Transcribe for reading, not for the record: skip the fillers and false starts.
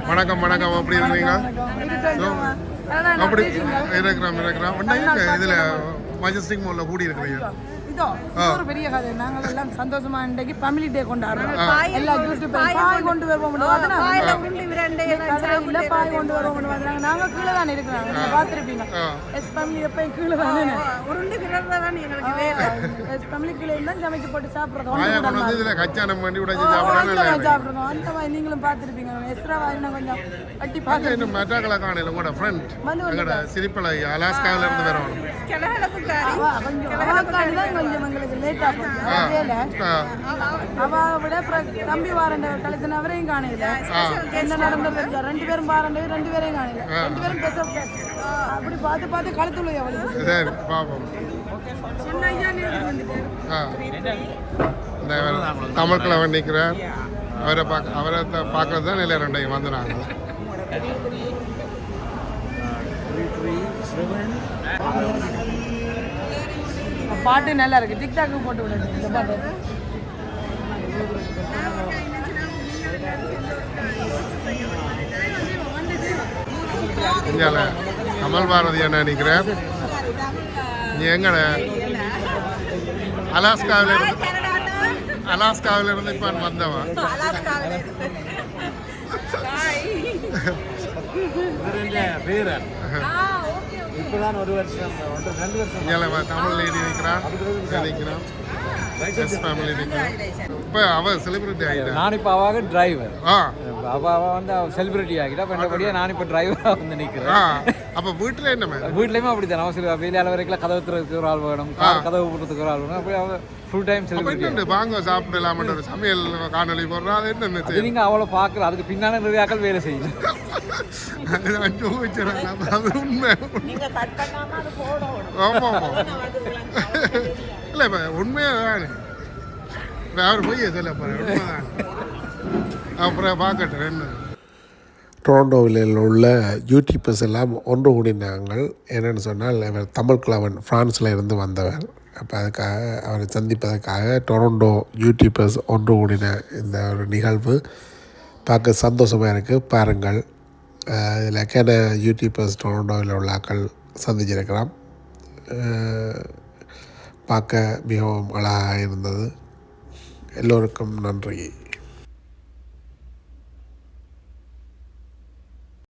வணக்கம் வணக்கம் எப்படி இருக்கீங்க? அப்படி இருக்கிறோம் இதில் மஜஸ்டிக் மாலில் கூடி இருக்கிறீங்க. ஒரு பெரிய கதை. நாங்கள் எல்லாம் சந்தோஷமா இன்றைக்கு ஃபேமிலி டே கொண்டாடுறோம். எல்லாம் யூடியூப் பாய் கொண்டு வருவோம். பாய் கொண்டு வருவோம். நாங்கள் கீழே தான் இருக்கிறாங்க. நீங்க பார்த்துருப்பீங்க. எஸ் ஃபேமிலி எப்பயும் கீழே தானே எஸ் ஃபேமிலி கீழே இருந்தால் சமைச்சு போட்டு சாப்பிட்றோம். சாப்பிட்றோம் அந்த மாதிரி நீங்களும் பார்த்துருப்பீங்க. எக்ஸ்ட்ரா வாங்கினா கொஞ்சம் கட்டி பார்த்து மெட்டாக்களை காணல உங்களோட ஃப்ரெண்ட் சிரிப்பலை அலாஸ்காவில இருந்து வரணும். கொஞ்சம் எங்களுக்கு லேட்டா போச்சு. அவ தம்பி வாரண்ட கழிச்சன அவரையும் காணல. என்ன நடந்தது 2 பேரும் வாரண்ட 2 பேரையும் காணல. 2 பேரும் பேச அப்படி பார்த்து பார்த்து கழுத்துல அவளுக்கு தமிழ் கிழவன் நிற்கிறார். அவரை பார்க்கறது தான் இல்லை 2 வந்துனாங்க. பாட்டு நல்லா இருக்கு. டிக்டாக்கு போட்டு விடுங்க இந்த பாட்டு. இங்கே கமல் பாரதி என்ன நினைக்கிறேன். நீ எங்கட அலாஸ்காவில இருந்து இப்போ வந்தவன். இப்பதான் 1 வருஷம் 2 வருஷம் தமிழ் லேடி நிற்கிறான். இப்போ அவ செலிபிரிட்டி ஆகிட்டா. நான் இப்போ அவாக டிரைவர். அவ வந்து செலிபிரிட்டி ஆகிட்டா. பண்ணபடியா நான் இப்போ டிரைவராக வந்து நிற்கிறேன். அப்போ வீட்டில் என்ன வீட்லேயுமே அப்படி தான். அவன் வெளியால் வரைக்கும் கதவு திறக்கிறதுக்கு ஒரு ஆள் வேணும், கதவு போடுறதுக்கு ஒரு ஆள் வேணும். அப்படி அவன் ஃபுல் டைம் செலிபிரிட்டி. வாங்க சாப்பிடலாம் ஒரு சமையல் காணொலி போடுறோம். அது என்ன நீங்கள் அவ்வளோ பார்க்கல. அதுக்கு பின்னால நிறைய ஆக்கள் வேலை செய்யணும். இல்லை இப்போ உண்மையாக அவர் போய் சொல்ல போகிறேன். அப்புறம் பார்க்கட்டும் என்ன. டொரண்டோவில் உள்ள யூடியூபர்ஸ் எல்லாம் ஒன்று கூடினாங்கள். என்னென்னு சொன்னால் இவர் தமிழ் கிழவன் ஃப்ரான்ஸில் இருந்து வந்தவர். அப்போ அதுக்காக அவரை சந்திப்பதற்காக டொரண்டோ யூடியூபர்ஸ் ஒன்று கூடின இந்த ஒரு நிகழ்வு பார்க்க சந்தோஷமாக இருக்குது. பாருங்கள், இதில் எக்கன யூடியூபர்ஸ் டொரண்டோவில் உள்ள ஆக்கள் சந்திச்சிருக்கிறோம். பார்க்க மிகவும் அழகாக இருந்தது. எல்லோருக்கும் நன்றி.